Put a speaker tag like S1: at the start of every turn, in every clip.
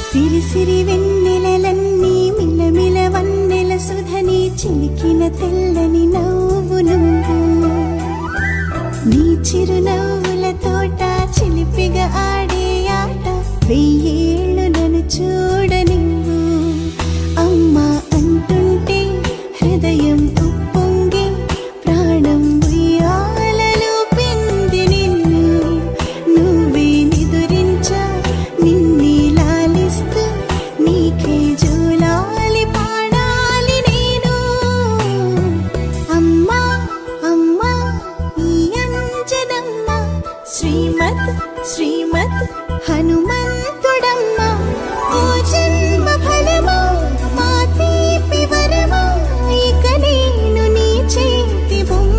S1: సిరి సిరి వెన్నెలలన్నీ మిలమిల వన్నెల సుధని చిలికిన తెల్లని నవ్వు నువ్వు నీ చిరునవ్వుల తోట చిలిపిగా ఆడే ఆట వెయ్యేళ్ళు నన్ను చూడనివ్వు అమ్మా అంటుంటే హృదయం ఉప్పొంగి ప్రాణం ఉయ్యాలలో పిండి నిన్ను నువ్వే నిదురించా నిన్నే లాలిస్తూ నీకే జోలాలి పాడాలి నేను అమ్మా అమ్మా ఈ అంజనమ్మ శ్రీమత్ శ్రీమత్ హనుమంతుడమ్మ ఓ జన్మ ఫలమా మా తీపి వరమా ఇక నేను నీ చేతి బొమ్మ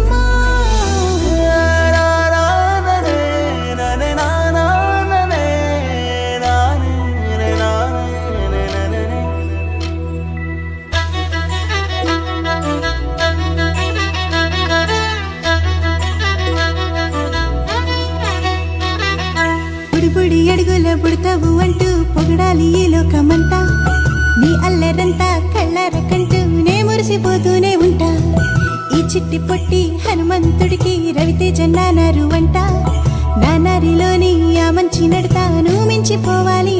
S1: బుడి అడుగుల బుడతావు అంటూ పొగడాలి ఈ లోకమంతా నీ అల్లరంతా కళ్ళారకంటూ నే మురిసిపోతూనే ఉంటా ఈ చిట్టి పొట్టి హనుమంతుడికి రవితేజ నానారు అంట నానారిలోని ఆ మంచి నడతా నువ్వు మించిపోవాలి